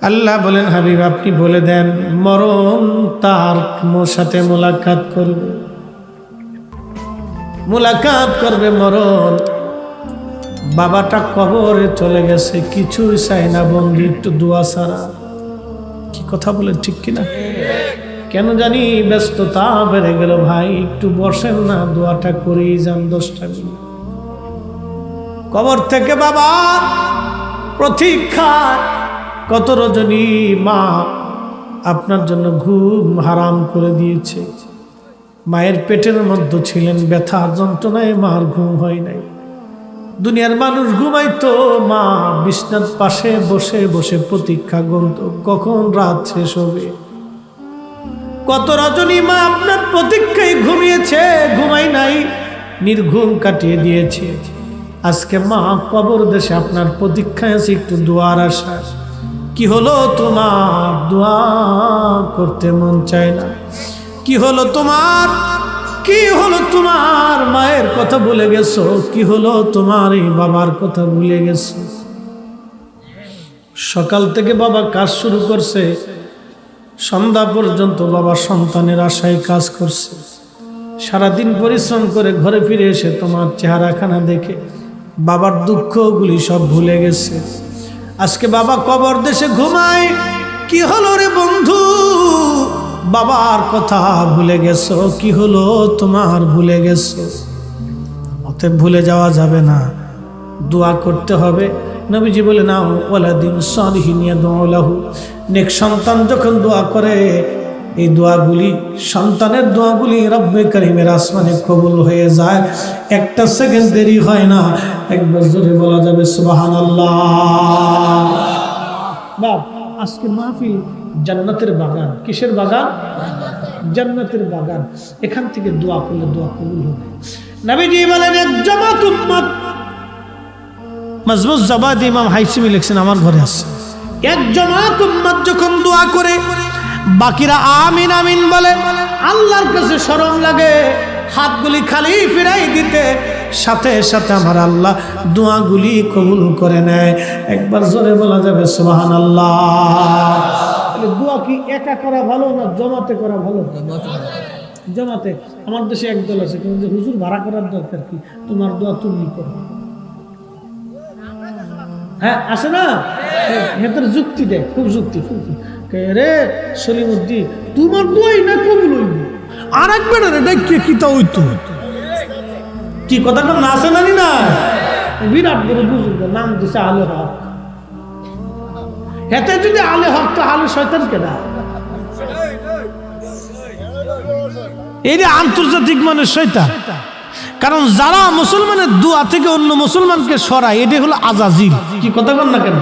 আল্লাহ বলেন হাবিব আপনি বলে দেন মরণ তার সাথে মোলাকাত করবে মরণ। বাবাটা কবরে চলে গেছে, কিছুই চাই না বন্ধু, একটু দোয়া ছাড়া। কি কথা বলেন ঠিক কিনা? কেন জানি ব্যস্ততা বেড়ে গেল। ভাই একটু বসেন না, দোয়াটা করেই যান 10টা মিনিট। কবর থেকে বাবা প্রতীক্ষা, কত রজনী মা আপনার জন্য ঘুম হারাম করে দিয়েছে। মায়ের পেটের মধ্যে ছিলেন, ব্যথা যন্ত্রণায় মার ঘুম হয় নাই। দুনিয়ার মানুষ ঘুমাইতো, মা বিছনার পাশে বসে বসে প্রতীক্ষা করত কখন রাত শেষ হবে। কত রজনী মা আপনার প্রতীক্ষায় ঘুমিয়েছে, ঘুমাই নাই, নির্ঘুম কাটিয়ে দিয়েছে। আজকে মা কবর দেশে আপনার প্রতীক্ষায় আছে, একটু দোয়ার আশা। কি হলো তোমার? দোয়া করতে মন চায় না। কি হলো তোমার? কি হলো তোমার? মায়ের কথা ভুলে গেছো? কি হলো তোমার? এই বাবার কথা ভুলে গেছো? সকাল থেকে বাবা কাজ শুরু করছে, সন্ধ্যা পর্যন্ত বাবা সন্তানের আশায় কাজ করছে। সারাদিন পরিশ্রম করে ঘরে ফিরে এসে তোমার চেহারাখানা দেখে বাবার দুঃখগুলি সব ভুলে গেছে। আজকে বাবা কবর দেশে ঘুমায়। কি হলো রে বন্ধু? বাবার কথা ভুলে গেছো? কি হলো তোমার? ভুলে গেছো। অতএব ভুলে যাওয়া যাবে না, দোয়া করতে হবে। নবীজি বলে নাও ওয়ালাদিন সালিহিন ইয়াদউ লাহু, নেক সন্তান যখন দোয়া করে, এই দোয়াগুলি, সন্তানের দোয়াগুলি রব্বে কারীমের আসমানে কবুল হয়ে যায়। একটা সেকেন্ড দেরি হয় না। একবার জোরে বলা যাবে সুবহানাল্লাহ। বাপ আজকে মাহফিল জান্নাতের বাগান। কিসের বাগান? জান্নাতের বাগান। এখান থেকে দোয়া করলে দোয়া কবুল হবে। নবীজি বলেন এক জামাত উম্মত, মজবুত জাবাদ ইমাম হাইসিমি লিখছেন, আমার ঘরে আছে। এক জামাত উম্মত যখন দোয়া করে, বাকিরা আমিন আমিন বলে, আল্লাহর কাছে শরম লাগে হাতগুলি খালি ফিরাই দিতে। সাথে সাথে আমার আল্লাহ দোয়াগুলি কবুল করে নেয়। একবার জোরে বলা যাবে সুবহানাল্লাহ। দোয়া কি একা করা ভালো না জমাতে করা ভালো? জমাতে। আমার দেশে একদল আছে, কিন্তু হুজুর ভাড়া করার দরকার কি, তোমার দোয়া তুমি করো। হ্যাঁ আছে না? হেতের যুক্তি দেয়, খুব যুক্তি। রে সলিমুদ্দিন তোমার দোয়াই না কবুল হইব, আর একবার কিতা হইতো। কি কথা কম না আছে নানি না? বিরাট বড় বুজুর্গ, নাম দিছে আলে হক। হেতে যদি আলে হক তো আলে শয়তান কেডা? এই যে আন্তর্জাতিক মানে শয়তান। কারণ যারা মুসলমানের দোয়া থেকে অন্য মুসলমানকে সরায়, এটা হলো আজাজিল। কি কথা কন না কেন?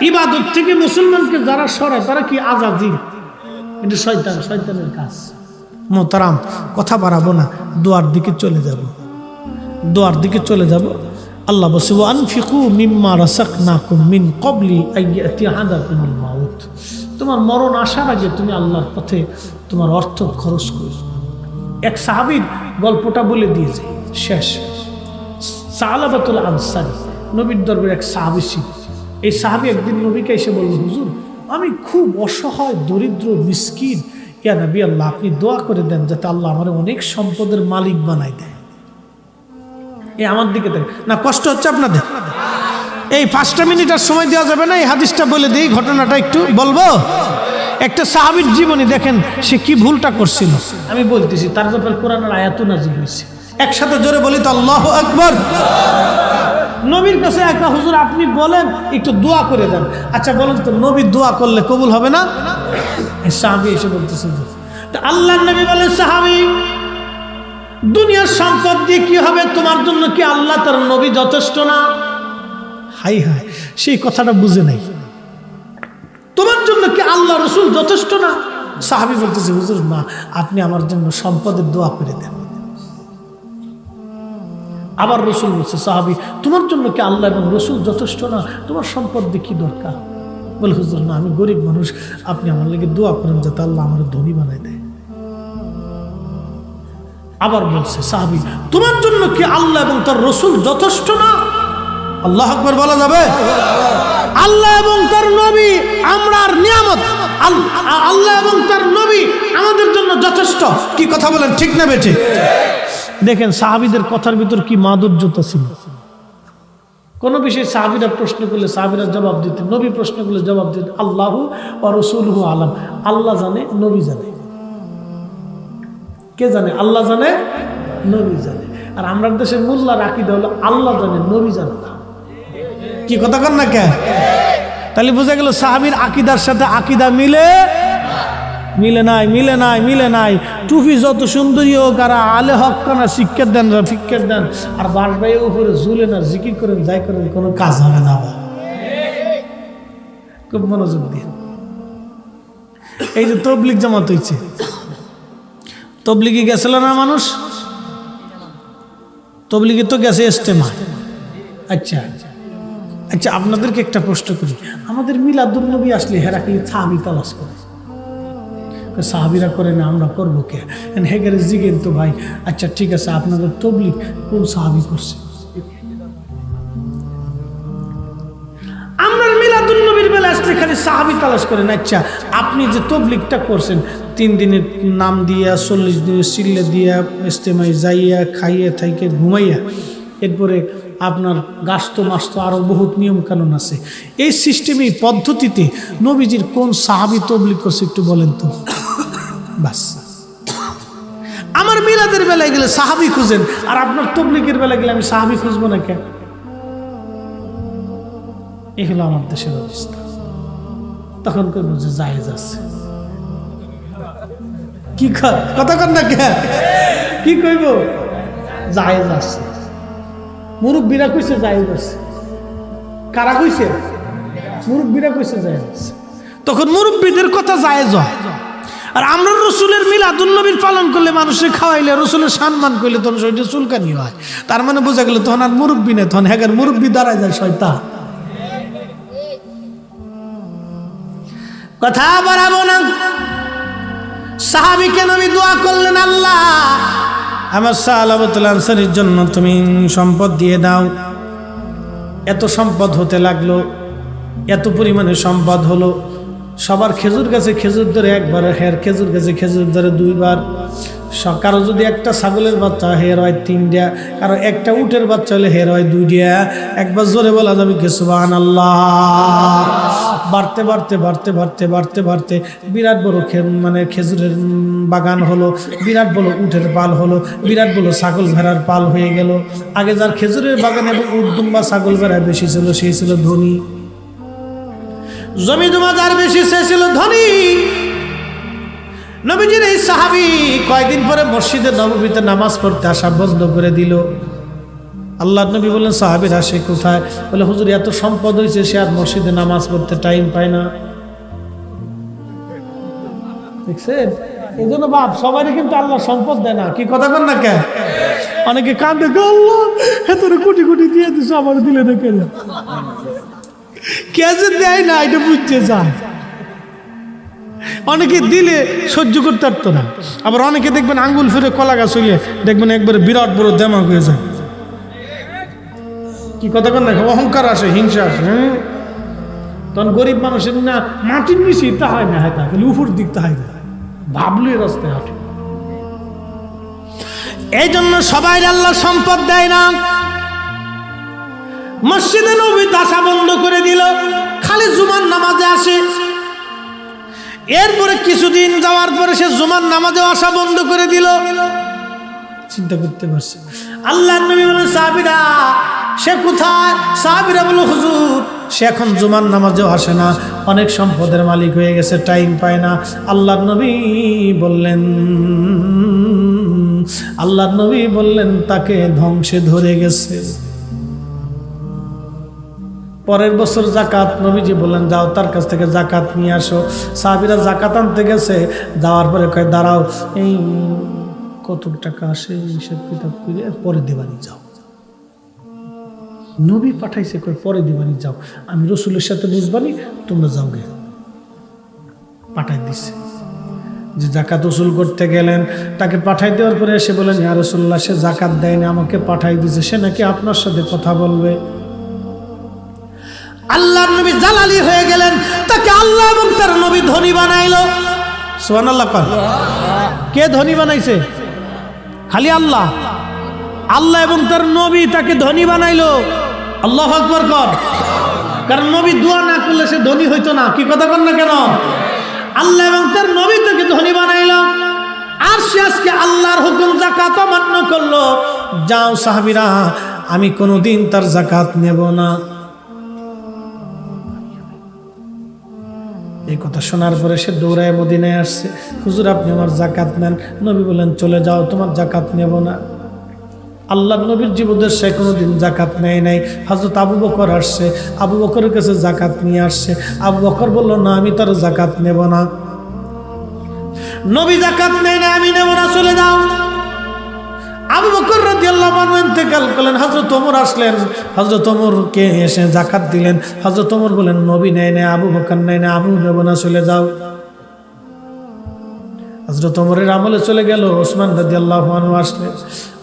ইবাদত থেকে মুসলমানকে যারা সরায় তারা কি? আজাজিল। এটা শয়তান, শয়তানের কাজ। মোহতারাম কথা বাড়াবো না, দোয়ার দিকে চলে যাব। দোয়ার দিকে চলে যাব। আল্লাহ বলছে আনফিকু মিম্মা রাযাকনাকুম মিন ক্বাবলি আইয়াতি আহাদাকুমুল মাউত। তোমার মরণ আসার আগে তুমি আল্লাহর পথে তোমার অর্থ খরচ করো। এক সাহাবীর গল্পটা বলে দিয়েছে, শেষ। সালাবাতুল আনসারী নবীর দরবারে এক সাহাবী ছিল। এই সাহাবী একদিন নবীকে এসে বলল, হুজুর আমি খুব অসহায়, দরিদ্র, মিসকিন, ইয়া নবী আল্লাহ আপনি দোয়া করে দেন যাতে আল্লাহ আমার অনেক সম্পদের মালিক বানাই দেয়। আমার দিকে দেখ না, কষ্ট হচ্ছে আপনাদের? এই 5টা মিনিট আর সময় দেওয়া যাবে না, এই হাদিসটা বলে দিই, ঘটনাটা একটু বলবো। একটা সাহাবীর জীবনী দেখেন, সে কি ভুলটা করছিল আমি বলতেছি, তার ব্যাপারে কোরআনের আয়াতও নাযিল হয়েছে। একসাথে জোরে বলি তো আল্লাহু আকবার। নবীর কাছে একটা, হুজুর আপনি বলেন একটু দোয়া করে দেন। আচ্ছা বলেন তো, নবী দোয়া করলে কবুল হবে না? সাহাবী এসে বলতেছে, আল্লাহর নবী বলেন, সাহাবী দুনিয়ার সম্পদ দিয়ে কি হবে? তোমার জন্য কি আল্লাহ তার নবী যথেষ্ট না? হাই হাই, সেই কথাটা বুঝে নাই। তোমার জন্য কি আল্লাহ রসুল যথেষ্ট না? সাহাবী বলতেছে, হুজুর না, আপনি আমার জন্য সম্পদের দোয়া করে দেন। আবার রসুল বলছে, সাহাবী তোমার জন্য কি আল্লাহ এবং রসুল যথেষ্ট না? তোমার সম্পদ দিয়ে কি দরকার? বলে, হুজুর না, আমি গরিব মানুষ, আপনি আমার লেগে দোয়া করেন যাতে আল্লাহ আমার ধনী বানায় দেয়। আবার বলছে সাহাবী, তোমার জন্য কি আল্লাহ এবং তার রসুল যথেষ্ট না? আল্লাহু আকবার বলা যাবে? আল্লাহ এবং তার নবী আমরা নিয়ামত আল্লাহ এবং তার নবী আমাদের জন্য যথেষ্ট। কি কথা বলেন, ঠিক না বেঠিক? দেখেন সাহাবীদের কথার ভিতর কি মাধুর্যতা ছিল। কোন বিষয়ে সাহাবীরা প্রশ্ন করলে সাহাবীরা জবাব দিতেন, নবী প্রশ্ন করলে জবাব দিতেন আল্লাহু ওয়া রাসূলুহু আলাম। আল্লাহ জানে, নবী জানে। কে জানে? আল্লাহ জানে, নবী জানে। আর আমরা দেশের মোল্লার আকীদা হলো আল্লাহ জানে, নবী জানে না। কি কথা কন না কেন? তাহলে বোঝা গেল সাহাবীর আকীদার সাথে আকীদা মিলে নাই। টুপি যত সুন্দরী হোক আর আলে হক কানা শিক্ষার দেন আর বাস ভাই উপরে ঝুলেন আর জিকির করেন, যাই করেন, কোনো কাজ হবে না। খুব মনোযোগ দিন। এই যে তবলিগ জামাত হয়েছে, তবলিগে গেছিল না মানুষ? তবলিগে তো গেছে ইজতেমা। আচ্ছা, আপনাদেরকে একটা প্রশ্ন করি, আমাদের মিলাদুন নবী আসলে হেরা খালি সাহাবী তালাশ করে, সাহাবীরা করে না, আমরা করবো কে? হেগারে জিগেন তো ভাই। আচ্ছা ঠিক আছে, আপনাদের তবলিগ কোন সাহাবী করছে? আমরা মিলাদুন নবীর বেলা আসলে খালি সাহাবী তালাশ করেন। আচ্ছা, আপনি যে তবলিগটা করছেন 3 দিনের নাম দিয়া 40 দিনের সিল্লে দিয়া ইজতেমায় যাইয়া খাইয়া থাইকে ঘুমাইয়া, এরপরে আপনার গাস্ত মাস্ত আরও বহুত নিয়ম কানুন আছে। এই সিস্টেমে পদ্ধতিতে নবীজির কোন সাহাবী তবলিগ করছে একটু বলেন তো। বাস, আমার মিলাদের বেলায় গেলে সাহাবী খুঁজেন, আর আপনার তবলিগের বেলায় গেলে আমি সাহাবী খুঁজবো না কেন? এই হলো আমার দেশের অবস্থা। তখন করবো যে জায়েজ আছে। কি কথা কন না কেন? কি কইব? জায়েজ আছে। মুরব্বীরা কইছে জায়েজ আছে। কারা কইছে? মুরব্বীরা কইছে জায়েজ আছে। তখন মুরব্বীদের কথা জায়েজ হয়। আর আমরা রসুলের মিলাদুন নবীর পালন করলে, মানুষের খাওয়াইলে, রসুলের সম্মান করলে তখন শরীরে চুলকানি হয়। তার মানে বোঝা গেল তখন আর মুরব্বী নেই, তখন হ্যাঁ মুরব্বী দাঁড়ায় যায় শয়তান। কথা বাড়াবো না। সাহাবীকে নবী দোয়া করলেন, আল্লাহ আমার সাহাবাতুল আনসারীর জন্য তুমি সম্পদ দিয়ে দাও। এত সম্পদ হতে লাগলো, এত পরিমাণে সম্পদ হলো। সবার খেজুর গাছে খেজুর ধরে একবার, হের খেজুর গাছে খেজুর ধরে 2 বার। কারো যদি একটা ছাগলের বাচ্চা, হের হয় 3টা। কারো একটা উটের বাচ্চা হলে হের হয় 2টা। একবার জোরে বলা যাবে কি সুবহানাল্লাহ। বাড়তে বাড়তে বাড়তে বাড়তে বাড়তে বাড়তে বিরাট বড় মানে খেজুরের বাগান হলো, বিরাট বড় উটের পাল হলো, বিরাট বড় ছাগল ভেড়ার পাল হয়ে গেল। আগে যার খেজুরের বাগান এবং উট দুম্বা ছাগল ভেড়া বেশি ছিল, সেই ছিল ধনী। জমি জমা যার বেশি, সে ছিল ধনী। নবীজির এই সাহাবী কয়েকদিন পরে মসজিদে নববীতে নামাজ পড়তে আসা বন্ধ করে দিল। আল্লাহর নবী বললেন, সাহাবীরা সে কোথায়? বলে, হুজুর এত সম্পদ হয়েছে, সে আর মসজিদে নামাজ পড়তে টাইম পায় না। দেখছেন? এই জন্য বাপ সবারই কিন্তু আল্লাহ সম্পদ দেয় না। কি কথা কন না কেন? অনেকে কাঁদে, আল্লাহ এত কোটি কোটি দিয়ে দিছো, আমার দিলে না কেন? কে যে দেয় না এটা বুঝতে যায়। অনেকে দিলে সহ্য করতে পারতো না। আবার অনেকে দেখবেন আঙ্গুল ফিরে কলা গাছ হইলে দেখবেন একবারে বিরাট বড় দেমাগ হয়ে যায়। কি কথা কন না? অহংকার আসে, হিংসা আসে। তখন গরিব মানুষের না মাটির নিচে তা হয় না, হয় তা খালি উপর দিক তা হয় না, ভাবলুই রাস্তায় হাঁটে। এই জন্য সবাই আল্লাহ সম্পদ দেয় না। মসজিদে নববীতে আসা বন্ধ করে দিল, খালি জুমার নামাজে আসে। এরপরে কিছুদিন যাওয়ার পরে সে জুমার নামাজে আসা বন্ধ করে দিল। চিন্তা করতে পারছে। আল্লাহর নবী বলেন, সাহাবীরা সে কোথায়? সাহাবীরা বলল, হুজুর সে এখন জুমার নামাজেও আসে না, অনেক সম্পদের মালিক হয়ে গেছে, টাইম পায় না। আল্লাহর নবী বললেন তাকে ধ্বংসে ধরে গেছে। পরের বছর জাকাত, নবীজি বললেন যাও তার কাছ থেকে জাকাত নিয়ে আসো। সাহাবীরা জাকাত আনতে গেছে, যাওয়ার পরে কয় দাঁড়াও, এই কত টাকা আসে হিসাব কিতাব করে পরে দিবানি যাও। নবী পাঠাইছে, কয় পরে দিবানি যাও, আমি রসুলের সাথে বুঝবানি, তোমরা যাও গে। পাঠাই দিছে। যে জাকাত উসুল করতে গেলেন, তাকে পাঠাই দেওয়ার পরে এসে বলেন, ইয়া রাসূলুল্লাহ সে জাকাত দেয়নি, আমাকে পাঠাই দিছে, সে নাকি আপনার সাথে কথা বলবে। আল্লাহর নবী জালালি হয়ে গেলেন, তাকে আল্লাহ এবং তার নবী ধনী বানাইলো। সুবহানাল্লাহ। কে ধনী বানাইছে? খালি আল্লাহ। আল্লাহ এবং তার নবী তাকে ধনী বানাইলো। আল্লাহু আকবার কর। কারণ নবী দোয়া না করলে সে ধনী হইতো না। কি কথা কন না কেন? আল্লাহ এবং তার নবী তাকে ধনী বানাইলো। আর সে আজকে আল্লাহর হুকুম যাকাত অমান্য করলো। যাও সাহাবীরা, আমি কোনোদিন তার যাকাত নেব না। এই কথা শোনার পরে সে দৌড়ায় মদিনায় আসছে। হুজুর আপনি আমার যাকাত নেন। নবী বলেন চলে যাও, তোমার যাকাত নেব না। আল্লাহর নবীর জীবদের সে কোনোদিন যাকাত নেয় নাই। হযরত আবু বকর আসছে, আবু বকরের কাছে যাকাত নিয়ে আসছে। আবু বকর বলল না, আমি তার যাকাত নেব না। নবী যাকাত নেয় না, আমি নেব না, চলে যাও। আবু বকর রাদিয়াল্লাহু আনহু ইন্তেকাল করলেন। হযরত ওমর আসলেন, হযরত ওমরকে এসে যাকাত দিলেন। হযরত ওমর বলেন নবী নেয় না, আবু বকর নেয় না, আমি নেব না, চলে যাও। হযরত ওমরের আমলে চলে গেল। ওসমান রাদিয়াল্লাহু আনহু আসলেন,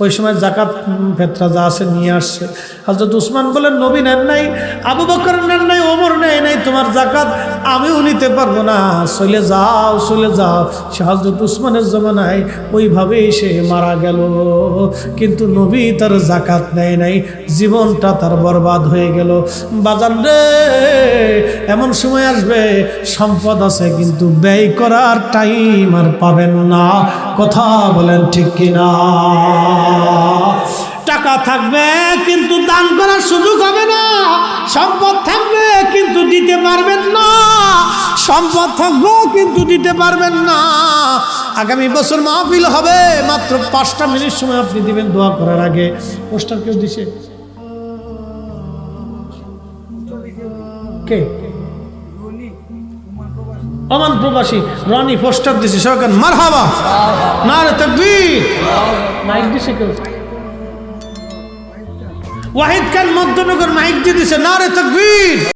ওই সময় যাকাত ফেতরা যা আছে নিয়ে আসছে। হযরত ওসমান বলেন নবী নেন নাই, আবু বকর নেন নাই, ওমর নেয় নাই, তোমার যাকাত আমিও নিতে পারবো না, চলে যাও, চলে যাও। সে হযরত ওসমানের জমানায় ওইভাবেই সে মারা গেল। কিন্তু নবী তার যাকাত নেয় নাই, জীবনটা তার বরবাদ হয়ে গেল। বাজান রে, এমন সময় আসবে সম্পদ আছে কিন্তু ব্যয় করার টাইম আর পাবেন না। কথা বলেন ঠিক কিনা? টাকা থাকবে কিন্তু দান করার সুযোগ হবে না। সম্পদ থাকবে কিন্তু দিতে পারবেন না। সম্পদ থাকবে কিন্তু দিতে পারবেন না। আগামী বছর মাহফিল হবে, মাত্র 5টা মিনিট সময় আপনি দিবেন দোয়া করার আগে। পোস্টার কেউ দিছে? কে? ওমান প্রবাসী রনি পোস্টার দিছে। সরকার মারহাবা, নারে তাকবীর। মাইক দিছে কেউ? ওয়াহিদ খান মধ্যনগর মাইক দিয়ে দিছে, নারে তাকবীর।